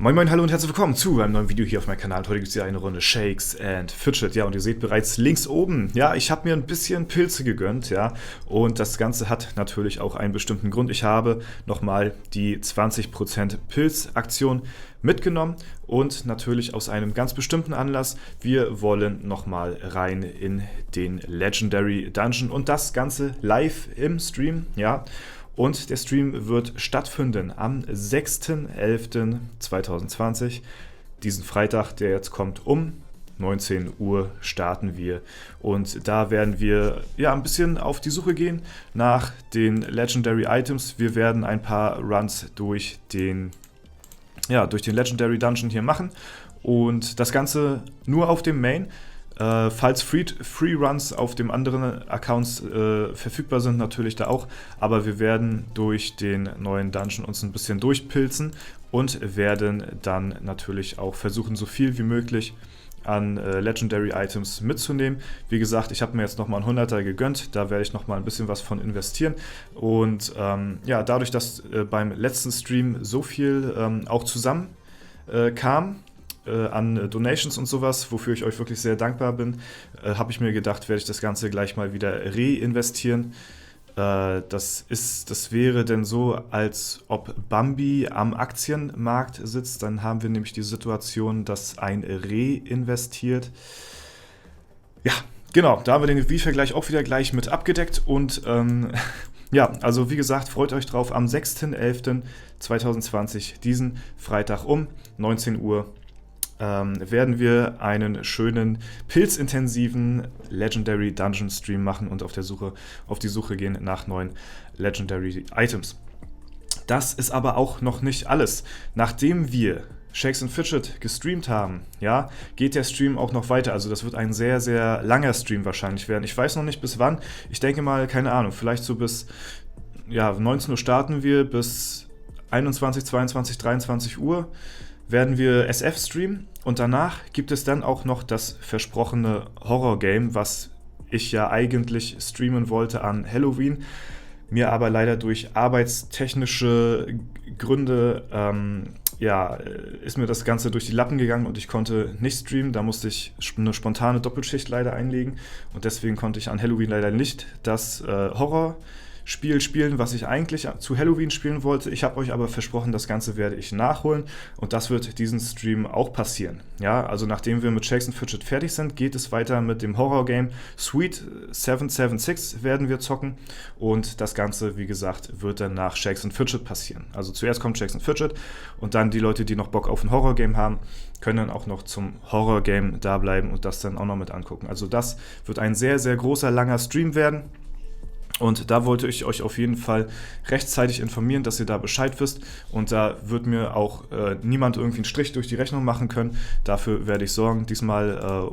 Moin Moin, hallo und herzlich willkommen zu einem neuen Video hier auf meinem Kanal. Und heute gibt es hier eine Runde Shakes and Fidget. Ja, und ihr seht bereits links oben, ja, ich habe mir ein bisschen Pilze gegönnt, ja. Und das Ganze hat natürlich auch einen bestimmten Grund. Ich habe nochmal die 20% Pilzaktion mitgenommen und natürlich aus einem ganz bestimmten Anlass. Wir wollen nochmal rein in den Legendary Dungeon und das Ganze live im Stream, ja. Und der Stream wird stattfinden am 6.11.2020. Diesen Freitag, der jetzt kommt, um 19 Uhr starten wir. Und da werden wir ja ein bisschen auf die Suche gehen nach den Legendary Items. Wir werden ein paar Runs durch den Legendary Dungeon hier machen. Und das Ganze nur auf dem Main. Falls Free Runs auf dem anderen Accounts verfügbar sind, natürlich da auch, aber wir werden durch den neuen Dungeon uns ein bisschen durchpilzen und werden dann natürlich auch versuchen, so viel wie möglich an Legendary Items mitzunehmen. Wie gesagt, ich habe mir jetzt nochmal einen 100er gegönnt, da werde ich nochmal ein bisschen was von investieren und ja, dadurch, dass beim letzten Stream so viel auch zusammen kam, an Donations und sowas, wofür ich euch wirklich sehr dankbar bin, habe ich mir gedacht, werde ich das Ganze gleich mal wieder reinvestieren. Das wäre denn so, als ob Bambi am Aktienmarkt sitzt. Dann haben wir nämlich die Situation, dass ein Reh investiert. Ja, genau, da haben wir den Wie-Vergleich auch wieder gleich mit abgedeckt und ja, also wie gesagt, freut euch drauf, am 6.11.2020, diesen Freitag um 19 Uhr, werden wir einen schönen pilzintensiven Legendary Dungeon Stream machen und auf die Suche gehen nach neuen Legendary Items. Das ist aber auch noch nicht alles. Nachdem wir Shakes and Fidget gestreamt haben, ja, geht der Stream auch noch weiter. Also das wird ein sehr, sehr langer Stream wahrscheinlich werden. Ich weiß noch nicht bis wann. Ich denke mal, keine Ahnung, vielleicht so bis 19 Uhr starten wir, bis 21, 22, 23 Uhr werden wir SF streamen und danach gibt es dann auch noch das versprochene Horror-Game, was ich ja eigentlich streamen wollte an Halloween, mir aber leider durch arbeitstechnische Gründe ist mir das Ganze durch die Lappen gegangen und ich konnte nicht streamen. Da musste ich eine spontane Doppelschicht leider einlegen und deswegen konnte ich an Halloween leider nicht das Horror-Spiel spielen, was ich eigentlich zu Halloween spielen wollte. Ich habe euch aber versprochen, das Ganze werde ich nachholen und das wird diesen Stream auch passieren. Ja, also nachdem wir mit Shakes and Fidget fertig sind, geht es weiter mit dem Horror-Game Sweet 776 werden wir zocken und das Ganze, wie gesagt, wird dann nach Shakes and Fidget passieren. Also zuerst kommt Shakes and Fidget und dann die Leute, die noch Bock auf ein Horror-Game haben, können dann auch noch zum Horror-Game da bleiben und das dann auch noch mit angucken. Also das wird ein sehr, sehr großer, langer Stream werden. Und da wollte ich euch auf jeden Fall rechtzeitig informieren, dass ihr da Bescheid wisst. Und da wird mir auch niemand irgendwie einen Strich durch die Rechnung machen können. Dafür werde ich sorgen diesmal.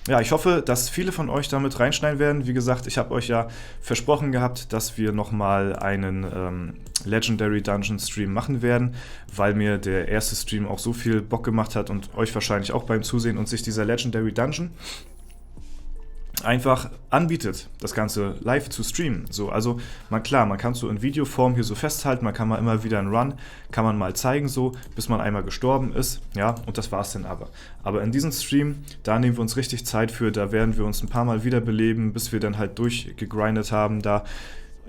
Ja, ich hoffe, dass viele von euch damit reinschneiden werden. Wie gesagt, ich habe euch ja versprochen gehabt, dass wir nochmal einen Legendary Dungeon Stream machen werden, weil mir der erste Stream auch so viel Bock gemacht hat und euch wahrscheinlich auch beim Zusehen und sich dieser Legendary Dungeon einfach anbietet, das Ganze live zu streamen. So, also man kann so in Videoform hier so festhalten, man kann mal immer wieder einen Run, kann man mal zeigen so, bis man einmal gestorben ist, ja, und das war's dann aber. Aber in diesem Stream, da nehmen wir uns richtig Zeit für, da werden wir uns ein paar Mal wiederbeleben, bis wir dann halt durchgegrindet haben, da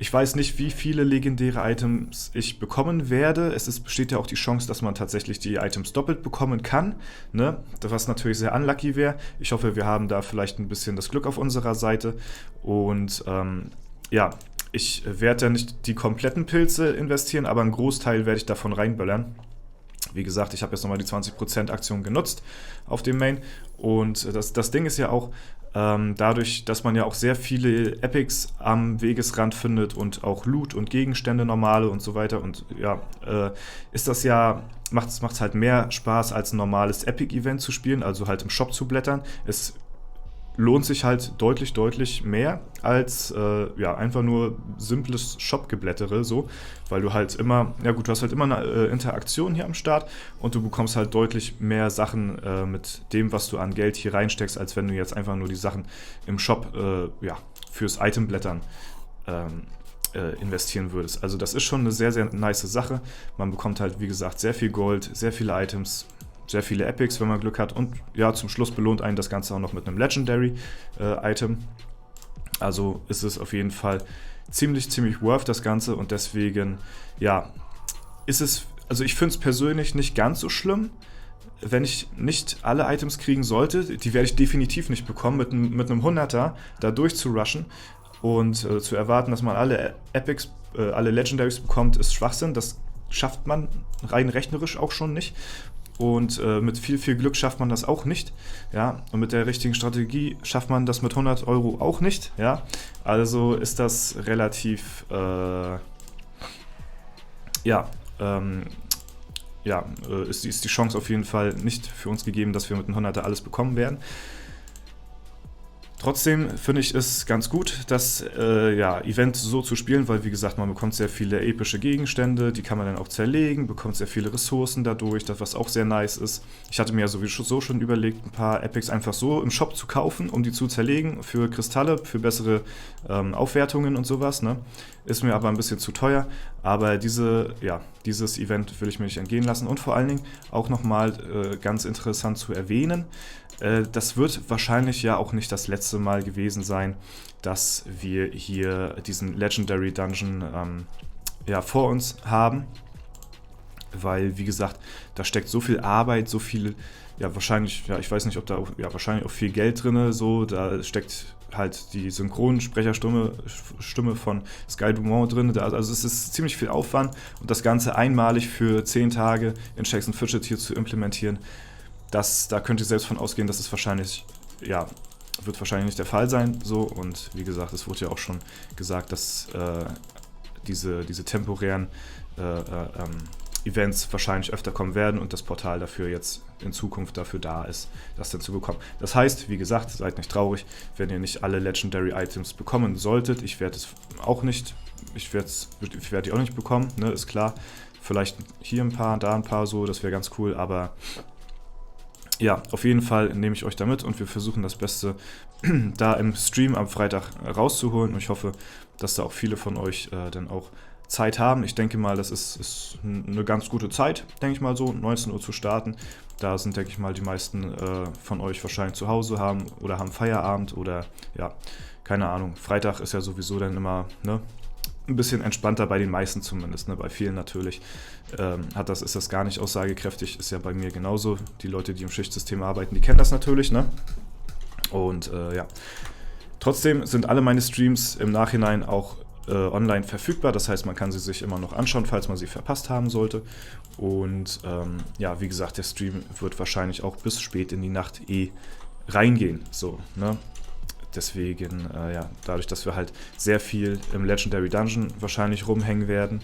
ich weiß nicht, wie viele legendäre Items ich bekommen werde. Besteht ja auch die Chance, dass man tatsächlich die Items doppelt bekommen kann, ne? Was natürlich sehr unlucky wäre. Ich hoffe, wir haben da vielleicht ein bisschen das Glück auf unserer Seite. Und ja, ich werde ja nicht die kompletten Pilze investieren, aber einen Großteil werde ich davon reinböllern. Wie gesagt, ich habe jetzt nochmal die 20% Aktion genutzt auf dem Main. Und das Ding ist ja auch, dadurch, dass man ja auch sehr viele Epics am Wegesrand findet und auch Loot und Gegenstände normale und so weiter und ja, macht es halt mehr Spaß als ein normales Epic-Event zu spielen, also halt im Shop zu blättern. Es lohnt sich halt deutlich, deutlich mehr als einfach nur simples Shop-Geblättere, so, weil du halt immer, ja gut, du hast halt immer eine Interaktion hier am Start und du bekommst halt deutlich mehr Sachen mit dem, was du an Geld hier reinsteckst, als wenn du jetzt einfach nur die Sachen im Shop fürs Itemblättern investieren würdest. Also das ist schon eine sehr, sehr nice Sache. Man bekommt halt, wie gesagt, sehr viel Gold, sehr viele Items, sehr viele Epics, wenn man Glück hat. Und ja, zum Schluss belohnt einen das Ganze auch noch mit einem Legendary Item. Also ist es auf jeden Fall ziemlich worth das Ganze. Und deswegen, ja, ist es, also ich finde es persönlich nicht ganz so schlimm, wenn ich nicht alle Items kriegen sollte. Die werde ich definitiv nicht bekommen, mit einem 100er da durchzurushen. Und zu erwarten, dass man alle Epics, alle Legendaries bekommt, ist Schwachsinn. Das schafft man rein rechnerisch auch schon nicht. Und mit viel Glück schafft man das auch nicht. Ja? Und mit der richtigen Strategie schafft man das mit 100 Euro auch nicht. Ja? Also ist das relativ, ist die Chance auf jeden Fall nicht für uns gegeben, dass wir mit einem 100er alles bekommen werden. Trotzdem finde ich es ganz gut, das Event so zu spielen, weil wie gesagt, man bekommt sehr viele epische Gegenstände, die kann man dann auch zerlegen, bekommt sehr viele Ressourcen dadurch, das was auch sehr nice ist. Ich hatte mir ja sowieso schon überlegt, ein paar Epics einfach so im Shop zu kaufen, um die zu zerlegen für Kristalle, für bessere Aufwertungen und sowas. Ne? Ist mir aber ein bisschen zu teuer, aber dieses Event will ich mir nicht entgehen lassen und vor allen Dingen auch nochmal ganz interessant zu erwähnen, das wird wahrscheinlich ja auch nicht das letzte Mal gewesen sein, dass wir hier diesen Legendary Dungeon vor uns haben. Weil, wie gesagt, da steckt so viel Arbeit, so viel, wahrscheinlich auch viel Geld drin. So, da steckt halt die Synchronsprecherstimme von Sky Dumont drin. Also es ist ziemlich viel Aufwand und das Ganze einmalig für 10 Tage in Shakes & Fidget hier zu implementieren. Da könnt ihr selbst von ausgehen, dass es wahrscheinlich nicht der Fall sein. So. Und wie gesagt, es wurde ja auch schon gesagt, dass diese temporären Events wahrscheinlich öfter kommen werden und das Portal dafür jetzt in Zukunft dafür da ist, das dann zu bekommen. Das heißt, wie gesagt, seid nicht traurig, wenn ihr nicht alle Legendary Items bekommen solltet. Ich werde es auch nicht, ich werde die auch nicht bekommen, ne, ist klar. Vielleicht hier ein paar, da ein paar so, das wäre ganz cool, aber ja, auf jeden Fall nehme ich euch da mit und wir versuchen das Beste da im Stream am Freitag rauszuholen. Und ich hoffe, dass da auch viele von euch dann auch Zeit haben. Ich denke mal, das ist eine ganz gute Zeit, denke ich mal so, 19 Uhr zu starten. Da sind, denke ich mal, die meisten von euch wahrscheinlich zu Hause haben Feierabend oder ja, keine Ahnung. Freitag ist ja sowieso dann immer, ne? Ein bisschen entspannter bei den meisten zumindest, ne? Bei vielen natürlich ist das gar nicht aussagekräftig, ist ja bei mir genauso. Die Leute, die im Schichtsystem arbeiten, die kennen das natürlich, ne? Und trotzdem sind alle meine Streams im Nachhinein auch online verfügbar, das heißt, man kann sie sich immer noch anschauen, falls man sie verpasst haben sollte. Und wie gesagt, der Stream wird wahrscheinlich auch bis spät in die Nacht reingehen, so, ne? Deswegen, dadurch, dass wir halt sehr viel im Legendary Dungeon wahrscheinlich rumhängen werden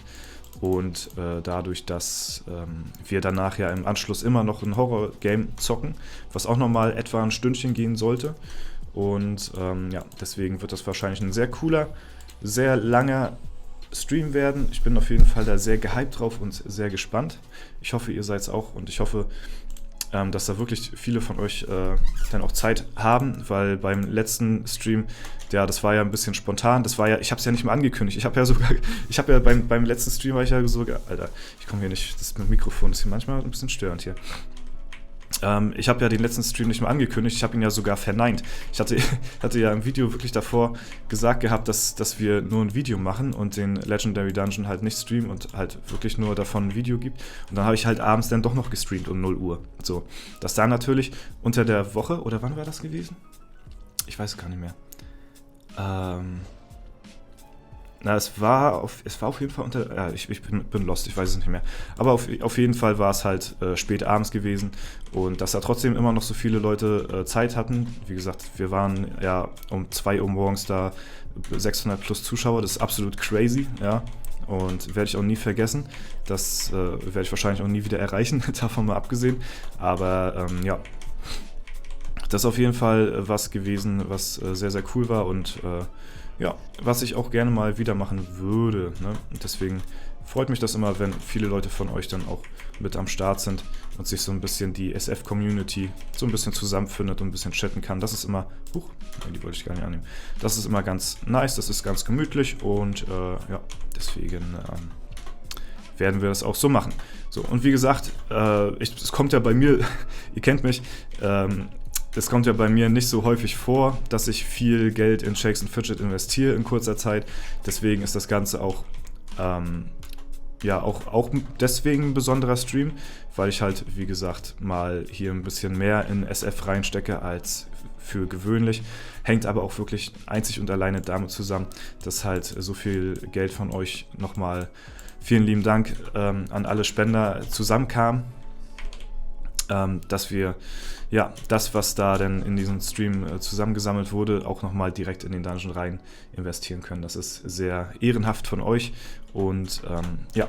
und dadurch, dass wir danach ja im Anschluss immer noch ein Horror-Game zocken, was auch nochmal etwa ein Stündchen gehen sollte. Und deswegen wird das wahrscheinlich ein sehr cooler, sehr langer Stream werden. Ich bin auf jeden Fall da sehr gehypt drauf und sehr gespannt. Ich hoffe, ihr seid es auch und ich hoffe, dass da wirklich viele von euch dann auch Zeit haben, weil beim letzten Stream, das war ja ein bisschen spontan, ich habe es ja nicht mal angekündigt, beim letzten Stream war ich ja sogar, Alter, ich komme hier nicht, das mit dem Mikrofon ist hier manchmal ein bisschen störend hier. Ich habe ja den letzten Stream nicht mal angekündigt, ich habe ihn ja sogar verneint. Ich hatte ja im Video wirklich davor gesagt gehabt, dass wir nur ein Video machen und den Legendary Dungeon halt nicht streamen und halt wirklich nur davon ein Video gibt. Und dann habe ich halt abends dann doch noch gestreamt um 0 Uhr. So, dass da natürlich unter der Woche, oder wann war das gewesen? Ich weiß es gar nicht mehr. Es war auf jeden Fall ich bin lost, ich weiß es nicht mehr. Aber auf jeden Fall war es halt spät abends gewesen und dass da trotzdem immer noch so viele Leute Zeit hatten. Wie gesagt, wir waren ja um 2 Uhr morgens da, 600 plus Zuschauer, das ist absolut crazy, ja. Und werde ich auch nie vergessen. Das werde ich wahrscheinlich auch nie wieder erreichen, davon mal abgesehen. Aber das ist auf jeden Fall was gewesen, was sehr, sehr cool war und was ich auch gerne mal wieder machen würde. Ne? Und deswegen freut mich das immer, wenn viele Leute von euch dann auch mit am Start sind und sich so ein bisschen die SF-Community so ein bisschen zusammenfindet und ein bisschen chatten kann. Das ist immer, die wollte ich gar nicht annehmen. Das ist immer ganz nice, das ist ganz gemütlich und ja, deswegen werden wir das auch so machen. So, und wie gesagt, es kommt ja bei mir, ihr kennt mich, es kommt ja bei mir nicht so häufig vor, dass ich viel Geld in Shakes and Fidget investiere in kurzer Zeit. Deswegen ist das Ganze auch, ja, auch deswegen ein besonderer Stream, weil ich halt, wie gesagt, mal hier ein bisschen mehr in SF reinstecke als für gewöhnlich. Hängt aber auch wirklich einzig und alleine damit zusammen, dass halt so viel Geld von euch nochmal, vielen lieben Dank an alle Spender zusammenkam, dass wir ja das, was da denn in diesem Stream zusammengesammelt wurde, auch nochmal direkt in den Dungeon rein investieren können. Das ist sehr ehrenhaft von euch und ja,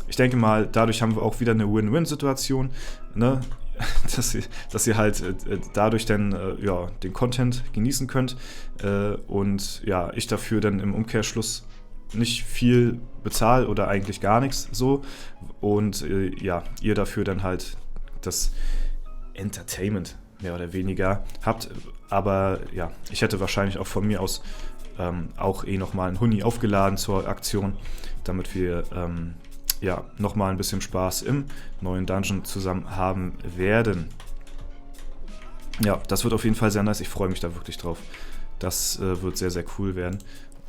ich denke mal, dadurch haben wir auch wieder eine Win-Win-Situation, ne? dass ihr halt dadurch dann ja, den Content genießen könnt und ja, ich dafür dann im Umkehrschluss nicht viel bezahle oder eigentlich gar nichts so und ja, ihr dafür dann halt das Entertainment mehr oder weniger habt, aber ja, ich hätte wahrscheinlich auch von mir aus auch nochmal einen Huni aufgeladen zur Aktion, damit wir ja, nochmal ein bisschen Spaß im neuen Dungeon zusammen haben werden. Ja, das wird auf jeden Fall sehr nice, ich freue mich da wirklich drauf. Das wird sehr, sehr cool werden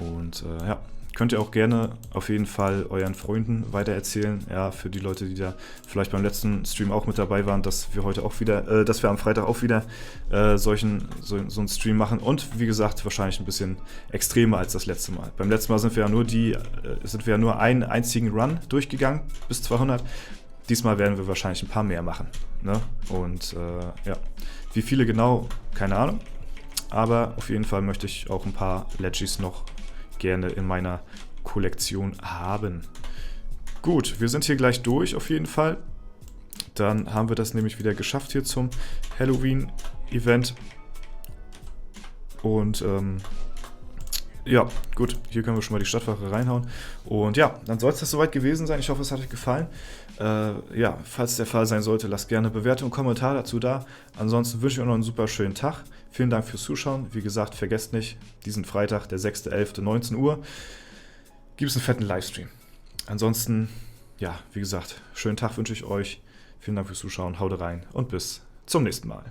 und ja, könnt ihr auch gerne auf jeden Fall euren Freunden weitererzählen. Ja, für die Leute, die da vielleicht beim letzten Stream auch mit dabei waren, dass wir heute auch wieder, dass wir am Freitag auch wieder so einen Stream machen. Und wie gesagt, wahrscheinlich ein bisschen extremer als das letzte Mal. Beim letzten Mal sind wir ja nur einen einzigen Run durchgegangen bis 200. Diesmal werden wir wahrscheinlich ein paar mehr machen. Ne? Und ja, wie viele genau, keine Ahnung. Aber auf jeden Fall möchte ich auch ein paar Legis noch gerne in meiner Kollektion haben. Gut, wir sind hier gleich durch auf jeden Fall. Dann haben wir das nämlich wieder geschafft hier zum Halloween-Event. Und ja, gut, hier können wir schon mal die Stadtwache reinhauen. Und ja, dann soll es das soweit gewesen sein. Ich hoffe, es hat euch gefallen. Ja, falls der Fall sein sollte, lasst gerne eine Bewertung und Kommentar dazu da. Ansonsten wünsche ich euch noch einen super schönen Tag. Vielen Dank fürs Zuschauen. Wie gesagt, vergesst nicht, diesen Freitag, der 6.11., 19 Uhr, gibt es einen fetten Livestream. Ansonsten, ja, wie gesagt, schönen Tag wünsche ich euch. Vielen Dank fürs Zuschauen, haut rein und bis zum nächsten Mal.